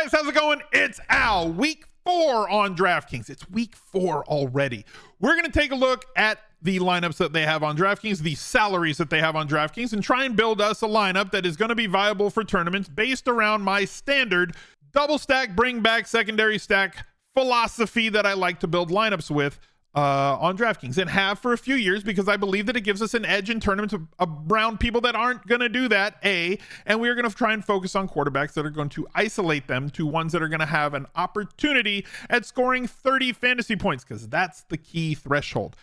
guys, how's it going? It's Al. Week 4 on DraftKings. It's week 4 already. We're going to take a look at the lineups that they have on DraftKings, the salaries that they have on DraftKings, and try and build us a lineup that is going to be viable for tournaments based around my standard double stack, bring back secondary stack philosophy that I like to build lineups with on DraftKings, and have for a few years, because I believe that it gives us an edge in tournaments around people that aren't going to do that, and we're going to try and focus on quarterbacks that are going to isolate them to ones that are going to have an opportunity at scoring 30 fantasy points, because that's the key threshold.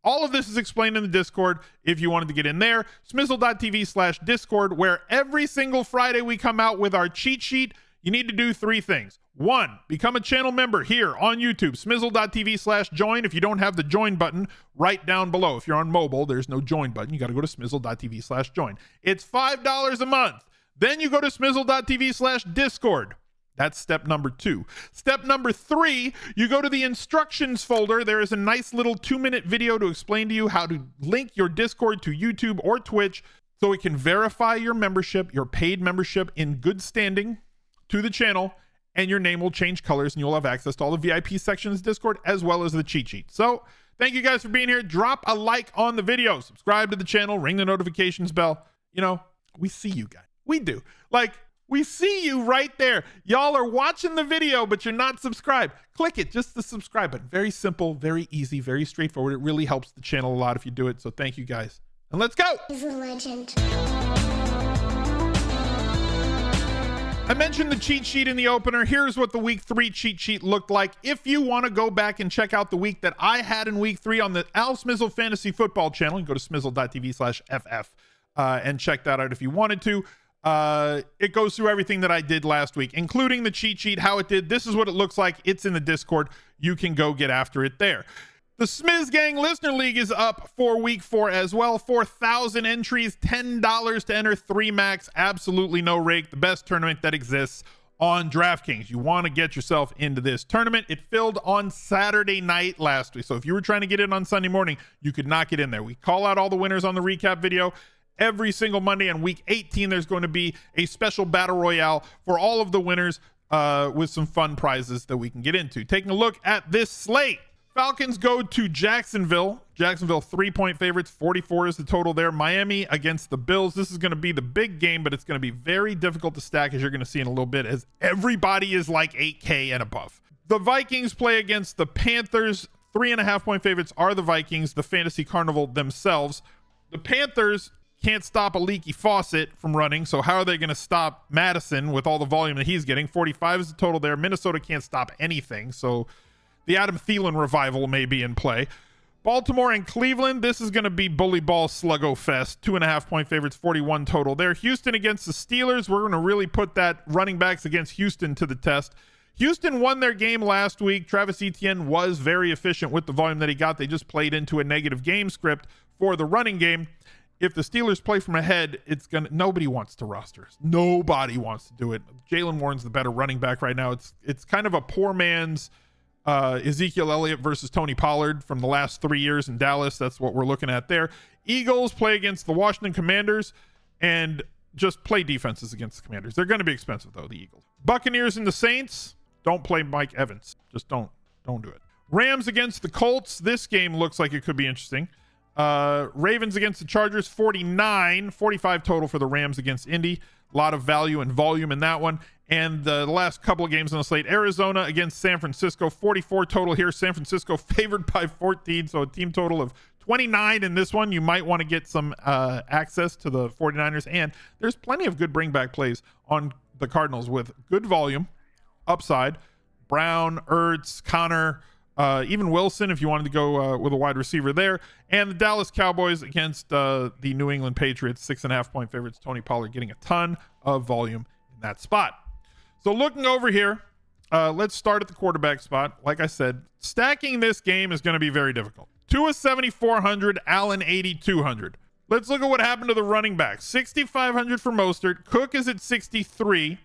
All of this is explained in the Discord if you wanted to get in there. Smizzle.tv/Discord, where every single Friday we come out with our cheat sheet. You need to do 3 things. 1, become a channel member here on YouTube, smizzle.tv/join. If you don't have the join button, right down below. If you're on mobile, there's no join button. You got to go to smizzle.tv/join. It's $5 a month. Then you go to smizzle.tv/Discord. That's step number 2. Step number 3, you go to the instructions folder. There is a nice little 2-minute video to explain to you how to link your Discord to YouTube or Twitch so it can verify your membership, your paid membership, in good standing to the channel, and your name will change colors and you'll have access to all the VIP sections of Discord as well as the cheat sheet. So thank you guys for being here. Drop a like on the video, subscribe to the channel, ring the notifications bell. You know, we see you guys. We do. Like, we see you right there. Y'all are watching the video, but you're not subscribed. Click it, just the subscribe button. Very simple, very easy, very straightforward. It really helps the channel a lot if you do it. So thank you guys. And let's go. He's a legend. I mentioned the cheat sheet in the opener. Here's what the week 3 cheat sheet looked like. If you want to go back and check out the week that I had in week 3 on the Al Smizzle Fantasy Football channel, you can go to smizzle.tv/FF and check that out if you wanted to. It goes through everything that I did last week, including the cheat sheet, how it did. This is what it looks like. It's in the Discord. You can go get after it there. The Smiz Gang Listener League is up for week 4 as well. 4,000 entries, $10 to enter, 3 max, absolutely no rake. The best tournament that exists on DraftKings. You want to get yourself into this tournament. It filled on Saturday night last week. So if you were trying to get in on Sunday morning, you could not get in there. We call out all the winners on the recap video every single Monday. On week 18, there's going to be a special battle royale for all of the winners with some fun prizes that we can get into. Taking a look at this slate. Falcons go to Jacksonville. Jacksonville 3-point favorites. 44 is the total there. Miami against the Bills. This is going to be the big game, but it's going to be very difficult to stack, as you're going to see in a little bit, as everybody is like 8K and above. The Vikings play against the Panthers. 3.5-point favorites are the Vikings, the fantasy carnival themselves. The Panthers can't stop a leaky faucet from running, so how are they going to stop Madison with all the volume that he's getting? 45 is the total there. Minnesota can't stop anything, so the Adam Thielen revival may be in play. Baltimore and Cleveland, this is going to be bully ball sluggo fest. 2.5-point favorites, 41 total there. Houston against the Steelers. We're going to really put that running backs against Houston to the test. Houston won their game last week. Travis Etienne was very efficient with the volume that he got. They just played into a negative game script for the running game. If the Steelers play from ahead, nobody wants to roster. Nobody wants to do it. Jalen Warren's the better running back right now. It's kind of a poor man's Ezekiel Elliott versus Tony Pollard from the last 3 years in Dallas. That's what we're looking at there. Eagles play against the Washington Commanders and just play defenses against the Commanders. They're going to be expensive, though, the Eagles. Buccaneers and the Saints, don't play Mike Evans. Just don't do it. Rams against the Colts. This game looks like it could be interesting. Ravens against the Chargers, 49, 45 total for the Rams against Indy. A lot of value and volume in that one. And the last couple of games on the slate, Arizona against San Francisco, 44 total here. San Francisco favored by 14, so a team total of 29 in this one. You might want to get some access to the 49ers, and there's plenty of good bring back plays on the Cardinals with good volume, upside. Brown, Ertz, Connor, even Wilson if you wanted to go with a wide receiver there. And the Dallas Cowboys against the New England Patriots, 6.5-point favorites. Tony Pollard getting a ton of volume in that spot. So looking over here, let's start at the quarterback spot. Like I said, stacking this game is going to be very difficult. Tua 7,400, Allen 8,200. Let's look at what happened to the running backs. 6,500 for Mostert. Cook is at 63.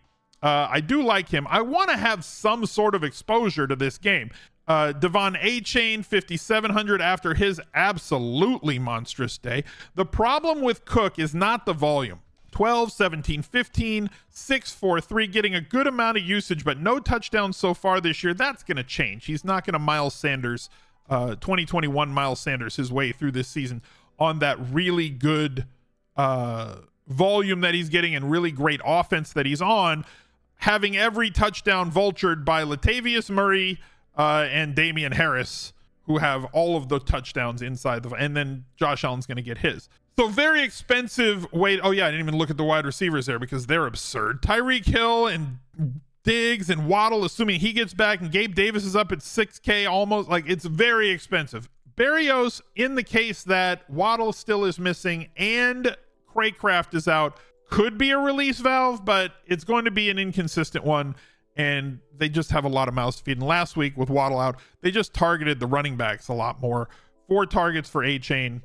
I do like him. I want to have some sort of exposure to this game. Devon A-Chain 5,700 after his absolutely monstrous day. The problem with Cook is not the volume. 12, 17, 15, 6, 4, 3, getting a good amount of usage, but no touchdowns so far this year. That's going to change. He's not going to Miles Sanders, 2021 Miles Sanders his way through this season on that really good volume that he's getting and really great offense that he's on, having every touchdown vultured by Latavius Murray and Damian Harris, who have all of the touchdowns inside and then Josh Allen's going to get his. So very expensive weight. Oh yeah, I didn't even look at the wide receivers there because they're absurd. Tyreek Hill and Diggs and Waddle, assuming he gets back, and Gabe Davis is up at 6K almost. Like, it's very expensive. Berrios, in the case that Waddle still is missing and Craycraft is out, could be a release valve, but it's going to be an inconsistent one, and they just have a lot of mouths to feed. And last week with Waddle out, they just targeted the running backs a lot more. 4 targets for A-Chain,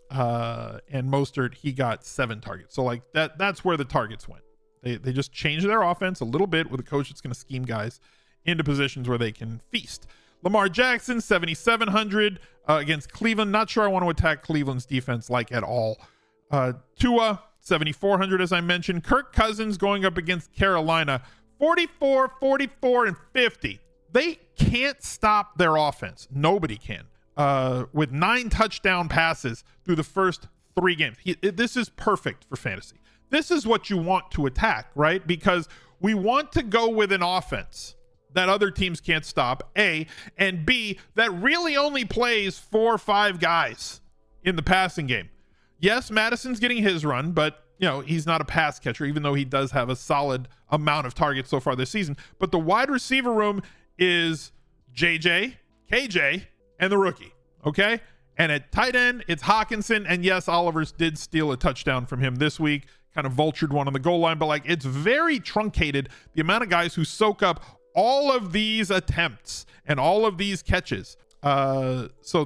and Mostert, he got 7 targets. So like that's where the targets went. They just changed their offense a little bit with a coach that's going to scheme guys into positions where they can feast. Lamar Jackson, 7,700 against Cleveland. Not sure I want to attack Cleveland's defense like at all. Tua, 7,400 as I mentioned. Kirk Cousins going up against Carolina, 44, 44, and 50. They can't stop their offense. Nobody can. With 9 touchdown passes through the first 3 games. This is perfect for fantasy. This is what you want to attack, right? Because we want to go with an offense that other teams can't stop, A, and B, that really only plays 4 or 5 guys in the passing game. Yes, Madison's getting his run, but he's not a pass catcher, even though he does have a solid amount of targets so far this season. But the wide receiver room is JJ, KJ, and the rookie, okay? And at tight end, it's Hawkinson, and yes, Olivers did steal a touchdown from him this week, kind of vultured one on the goal line, but like, it's very truncated, the amount of guys who soak up all of these attempts and all of these catches. So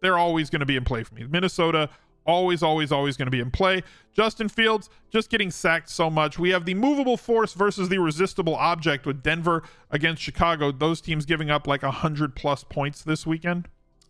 they're always going to be in play for me. Minnesota, always going to be in play. Justin Fields just getting sacked so much. We have the movable force versus the resistible object with Denver against Chicago. Those teams giving up like 100+ points this weekend.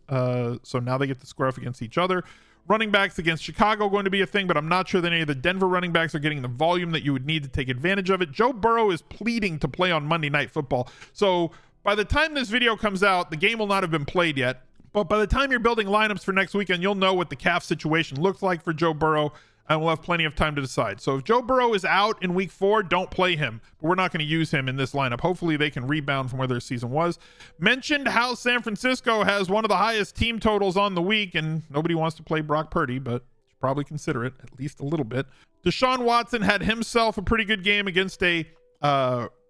So now they get to square off against each other. Running backs against Chicago going to be a thing, but I'm not sure that any of the Denver running backs are getting the volume that you would need to take advantage of it. Joe Burrow is pleading to play on Monday Night Football. So by the time this video comes out, the game will not have been played yet. But by the time you're building lineups for next weekend, you'll know what the calf situation looks like for Joe Burrow, and we'll have plenty of time to decide. So if Joe Burrow is out in week 4, don't play him. But we're not going to use him in this lineup. Hopefully they can rebound from where their season was. Mentioned how San Francisco has one of the highest team totals on the week, and nobody wants to play Brock Purdy, but should probably consider it at least a little bit. Deshaun Watson had himself a pretty good game against a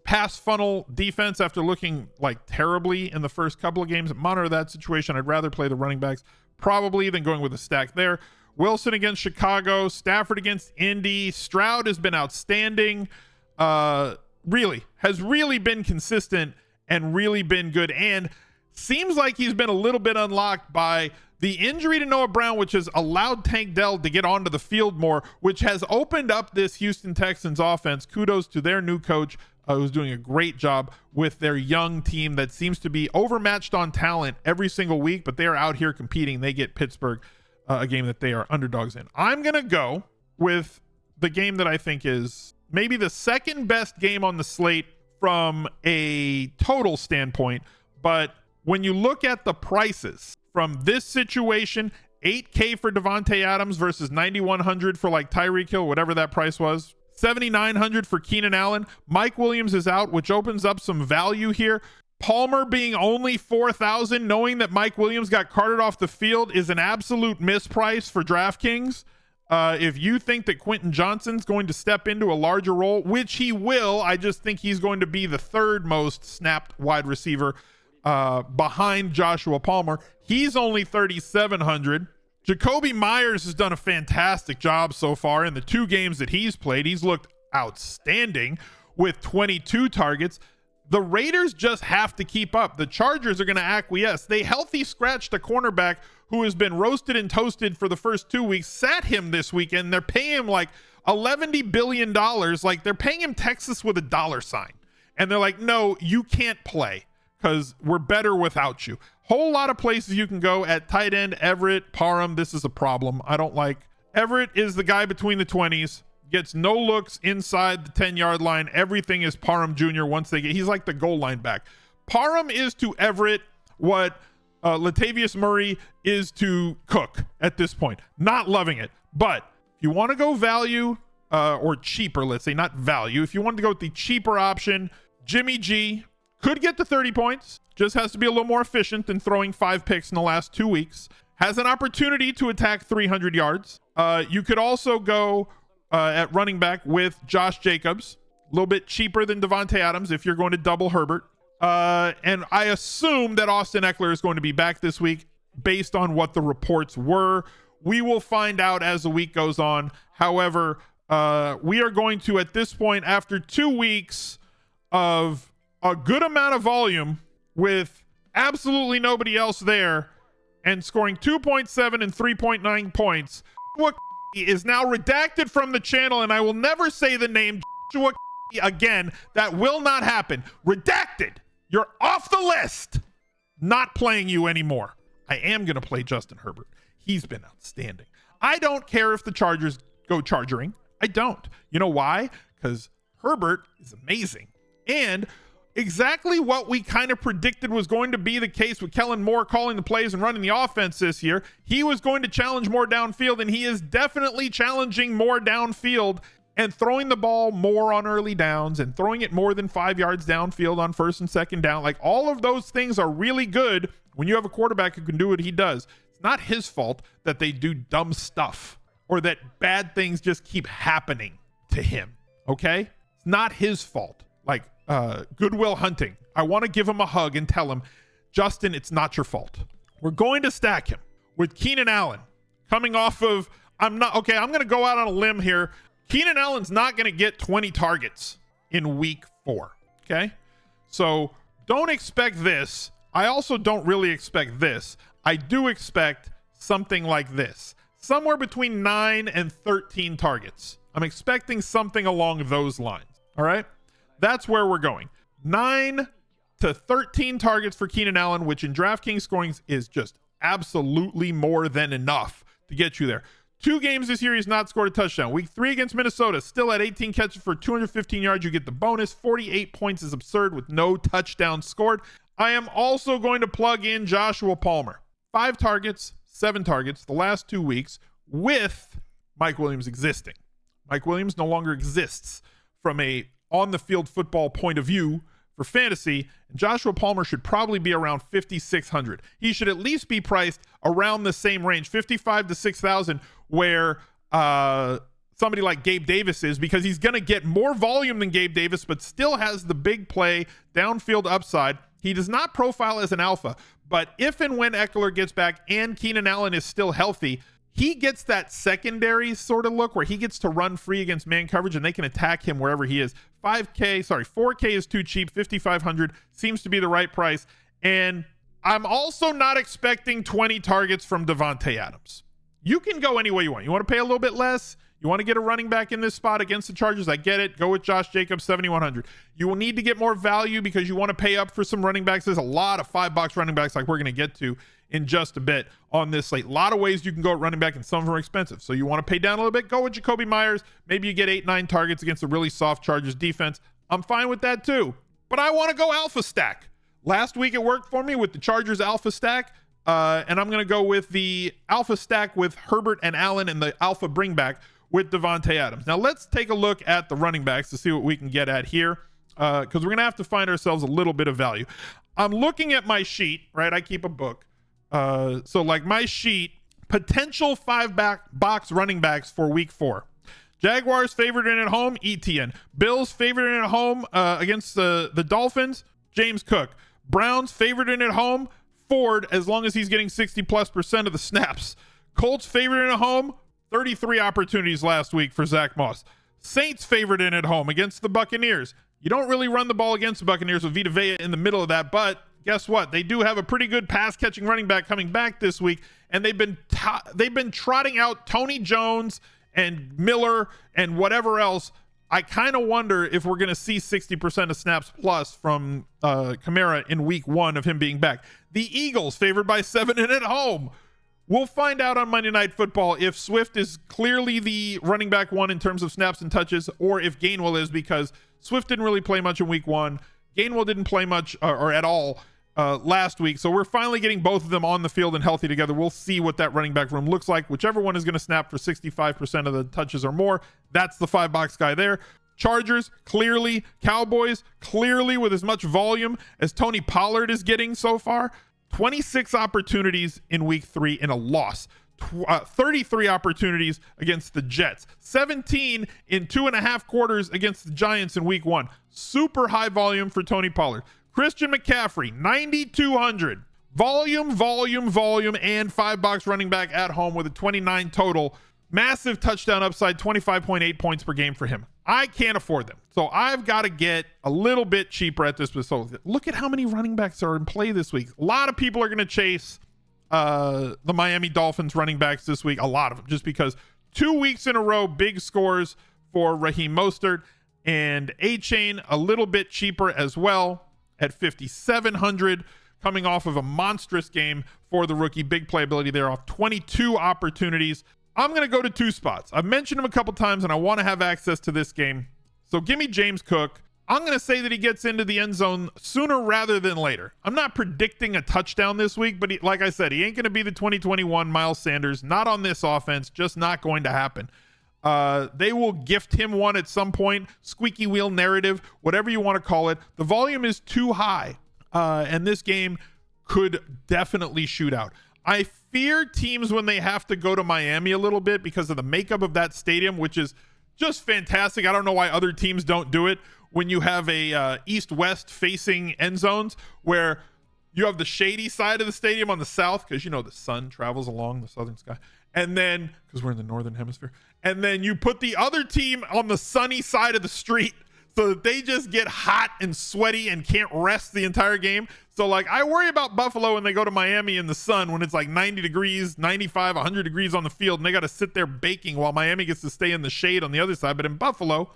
pass funnel defense after looking like terribly in the first couple of games. Monitor that situation. I'd rather play the running backs probably than going with a stack there. Wilson against Chicago, Stafford against Indy. Stroud has been outstanding. Has really been consistent and really been good, and seems like he's been a little bit unlocked by the injury to Noah Brown, which has allowed Tank Dell to get onto the field more, which has opened up this Houston Texans offense. Kudos to their new coach, who's doing a great job with their young team that seems to be overmatched on talent every single week, but they are out here competing. They get Pittsburgh, a game that they are underdogs in. I'm going to go with the game that I think is maybe the second best game on the slate from a total standpoint, but when you look at the prices from this situation, $8K for Devontae Adams versus $9,100 for like Tyreek Hill, whatever that price was, $7,900 for Keenan Allen. Mike Williams is out, which opens up some value here. Palmer being only $4,000, knowing that Mike Williams got carted off the field, is an absolute misprice for DraftKings. If you think that Quentin Johnson's going to step into a larger role, which he will, I just think he's going to be the 3rd most snapped wide receiver behind Joshua Palmer. He's only $3,700. Jacoby Myers has done a fantastic job so far in the 2 games that he's played. He's looked outstanding with 22 targets. The Raiders just have to keep up. The Chargers are going to acquiesce. They healthy scratched a cornerback who has been roasted and toasted for the first 2 weeks, sat him this weekend. They're paying him like $11 billion. Like, they're paying him Texas with a dollar sign. And they're like, no, you can't play because we're better without you. Whole lot of places you can go at tight end. Everett, Parham, this is a problem. I don't like. Everett is the guy between the 20s. gets no looks inside the 10-yard line. Everything is Parham Jr. once they get, he's like the goal line back. Parham is to Everett what Latavius Murray is to Cook at this point. Not loving it. But if you want to go value or cheaper, let's say, not value, if you want to go with the cheaper option, Jimmy G could get to 30 points. Just has to be a little more efficient than throwing 5 picks in the last 2 weeks. Has an opportunity to attack 300 yards. You could also go at running back with Josh Jacobs, a little bit cheaper than Devontae Adams if you're going to double Herbert. And I assume that Austin Eckler is going to be back this week based on what the reports were. We will find out as the week goes on. However, we are going to, at this point, after 2 weeks of a good amount of volume with absolutely nobody else there, and scoring 2.7 and 3.9 points, Joshua is now redacted from the channel, and I will never say the name Joshua again. That will not happen. Redacted. You're off the list. Not playing you anymore. I am going to play Justin Herbert. He's been outstanding. I don't care if the Chargers go chargering. I don't. You know why? Because Herbert is amazing. And exactly what we kind of predicted was going to be the case with Kellen Moore calling the plays and running the offense this year. He was going to challenge more downfield, and he is definitely challenging more downfield and throwing the ball more on early downs and throwing it more than 5 yards downfield on first and second down. Like, all of those things are really good when you have a quarterback who can do what he does. It's not his fault that they do dumb stuff or that bad things just keep happening to him. Okay? It's not his fault. Like, Goodwill Hunting. I want to give him a hug and tell him, Justin, it's not your fault. We're going to stack him with Keenan Allen coming off of, I'm going to go out on a limb here. Keenan Allen's not going to get 20 targets in week 4. Okay. So don't expect this. I also don't really expect this. I do expect something like this, somewhere between 9 and 13 targets. I'm expecting something along those lines. All right. That's where we're going. 9 to 13 targets for Keenan Allen, which in DraftKings scoring is just absolutely more than enough to get you there. 2 games this year, he's not scored a touchdown. Week 3 against Minnesota, still at 18 catches for 215 yards. You get the bonus. 48 points is absurd with no touchdowns scored. I am also going to plug in Joshua Palmer. 5 targets, 7 targets the last 2 weeks with Mike Williams existing. Mike Williams no longer exists from a on-the-field football point of view for fantasy, and Joshua Palmer should probably be around 5,600. He should at least be priced around the same range, 55 to 6,000, where somebody like Gabe Davis is, because he's going to get more volume than Gabe Davis, but still has the big play downfield upside. He does not profile as an alpha, but if and when Eckler gets back and Keenan Allen is still healthy, he gets that secondary sort of look where he gets to run free against man coverage and they can attack him wherever he is. 4K is too cheap. 5,500 seems to be the right price. And I'm also not expecting 20 targets from Devontae Adams. You can go any way you want. You want to pay a little bit less? You want to get a running back in this spot against the Chargers? I get it. Go with Josh Jacobs, 7,100. You will need to get more value because you want to pay up for some running backs. There's a lot of $5 running backs like we're going to get to in just a bit on this slate. A lot of ways you can go at running back, and some of them are expensive. So you want to pay down a little bit, go with Jacoby Myers. Maybe you get 8-9 targets against a really soft Chargers defense. I'm fine with that too. But I want to go alpha stack. Last week it worked for me with the Chargers alpha stack. And I'm going to go with the alpha stack with Herbert and Allen and the alpha bring back with Devontae Adams. Now let's take a look at the running backs to see what we can get at here, because we're going to have to find ourselves a little bit of value. I'm looking at my sheet, right? I keep a book. So like my sheet, potential 5-box running backs for week 4. Jaguars favored in at home, ETN. Bills favored in at home against the Dolphins, James Cook. Browns favored in at home, Ford, as long as he's getting 60+% of the snaps. Colts favored in at home, 33 opportunities last week for Zach Moss. Saints favored in at home against the Buccaneers. You don't really run the ball against the Buccaneers with Vita Vea in the middle of that, but guess what? They do have a pretty good pass-catching running back coming back this week, and they've been trotting out Tony Jones and Miller and whatever else. I kind of wonder if we're going to see 60% of snaps plus from Kamara in week 1 of him being back. The Eagles favored by 7 and at home. We'll find out on Monday Night Football if Swift is clearly the running back one in terms of snaps and touches, or if Gainwell is, because Swift didn't really play much in week 1. Gainwell didn't play much or at all last week. So we're finally getting both of them on the field and healthy together. We'll see what that running back room looks like. Whichever one is going to snap for 65% of the touches or more, that's the 5-box guy there. Chargers, clearly. Cowboys, clearly, with as much volume as Tony Pollard is getting so far. 26 opportunities in week 3 in a loss. 33 opportunities against the Jets. 17 in 2.5 quarters against the Giants in week 1. Super high volume for Tony Pollard. Christian McCaffrey, 9,200. Volume, and 5-box running back at home with a 29 total. Massive touchdown upside, 25.8 points per game for him. I can't afford them. So I've got to get a little bit cheaper at this. So look at how many running backs are in play this week. A lot of people are going to chase the Miami Dolphins running backs this week. A lot of them, just because 2 weeks in a row, big scores for Raheem Mostert, and A-Chain a little bit cheaper as well at 5,700, coming off of a monstrous game for the rookie. Big playability there off 22 opportunities. I'm going to go to 2 spots. I've mentioned him a couple times, and I want to have access to this game. So give me James Cook. I'm going to say that he gets into the end zone sooner rather than later. I'm not predicting a touchdown this week, but like I said, he ain't going to be the 2021 Miles Sanders. Not on this offense. Just not going to happen. They will gift him one at some point. Squeaky wheel narrative, whatever you want to call it. The volume is too high, and this game could definitely shoot out. I fear teams when they have to go to Miami a little bit because of the makeup of that stadium, which is just fantastic. I don't know why other teams don't do it when you have a east-west facing end zones where you have the shady side of the stadium on the south, because the sun travels along the southern sky, and then because we're in the northern hemisphere, and then you put the other team on the sunny side of the street so that they just get hot and sweaty and can't rest the entire game. So I worry about Buffalo when they go to Miami in the sun when it's like 90 degrees, 95, 100 degrees on the field, and they got to sit there baking while Miami gets to stay in the shade on the other side. But in Buffalo,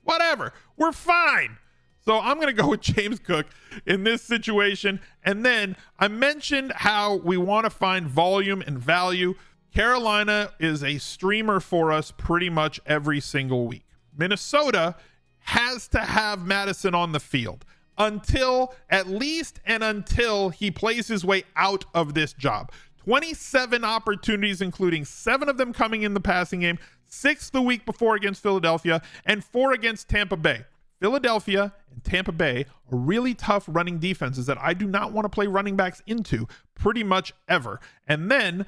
whatever, we're fine. So I'm going to go with James Cook in this situation. And then I mentioned how we want to find volume and value. Carolina is a streamer for us pretty much every single week. Minnesota has to have Madison on the field until he plays his way out of this job. 27 opportunities, including 7 of them coming in the passing game, 6 the week before against Philadelphia, and 4 against Tampa Bay. Philadelphia and Tampa Bay are really tough running defenses that I do not want to play running backs into pretty much ever. And then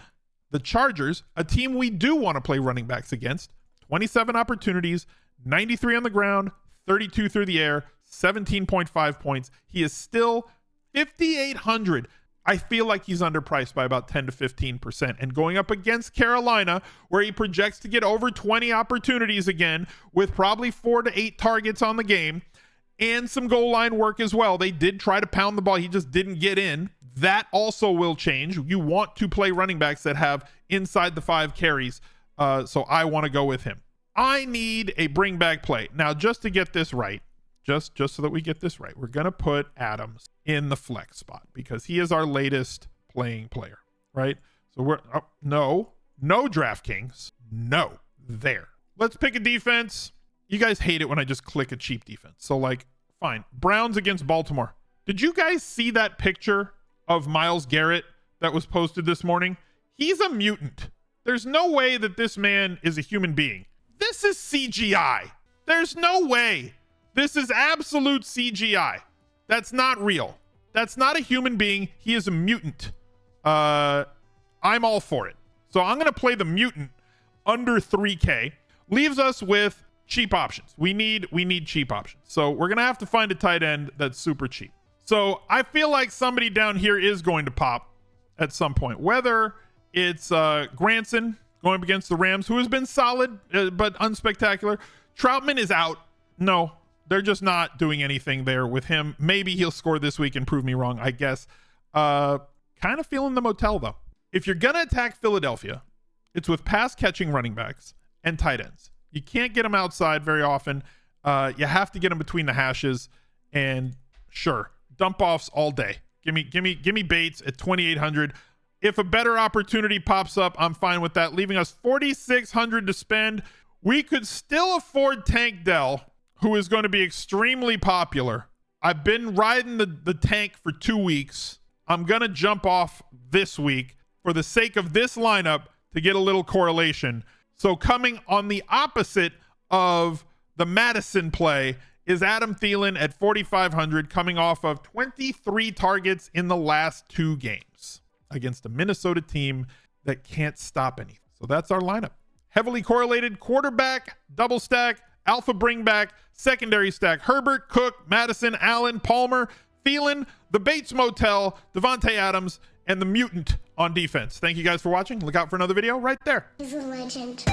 the Chargers, a team we do want to play running backs against, 27 opportunities, 93 on the ground, 32 through the air, 17.5 points. He is still 5,800. I feel like he's underpriced by about 10 to 15%. And going up against Carolina, where he projects to get over 20 opportunities again, with probably 4 to 8 targets on the game and some goal line work as well. They did try to pound the ball. He just didn't get in. That also will change. You want to play running backs that have inside the 5 carries. So I want to go with him. I need a bring back play. Now, just to get this right, just so that we get this right, we're going to put Adams in the flex spot because he is our latest playing player, right? So we're no DraftKings. No, there. Let's pick a defense. You guys hate it when I just click a cheap defense. So fine. Browns against Baltimore. Did you guys see that picture of Myles Garrett that was posted this morning? He's a mutant. There's no way that this man is a human being. This is CGI. There's no way. This is absolute CGI. That's not real. That's not a human being. He is a mutant. I'm all for it. So I'm going to play the mutant under 3K. Leaves us with cheap options. We need cheap options. So we're going to have to find a tight end that's super cheap. So I feel like somebody down here is going to pop at some point. Whether it's Granson going up against the Rams, who has been solid but unspectacular. Troutman is out. No, they're just not doing anything there with him. Maybe he'll score this week and prove me wrong, I guess. Kind of feeling the motel, though. If you're going to attack Philadelphia, it's with pass-catching running backs and tight ends. You can't get them outside very often. You have to get them between the hashes. And sure, dump-offs all day. Give me Bates at 2,800. If a better opportunity pops up, I'm fine with that, leaving us $4,600 to spend. We could still afford Tank Dell, who is going to be extremely popular. I've been riding the tank for 2 weeks. I'm going to jump off this week for the sake of this lineup to get a little correlation. So coming on the opposite of the Madison play is Adam Thielen at 4,500, coming off of 23 targets in the last 2 games against a Minnesota team that can't stop anything. So that's our lineup. Heavily correlated quarterback, double stack, alpha bring back, secondary stack, Herbert, Cook, Madison, Allen, Palmer, Thielen, the Bates Motel, Devontae Adams, and the mutant on defense. Thank you guys for watching. Look out for another video right there. He's a legend.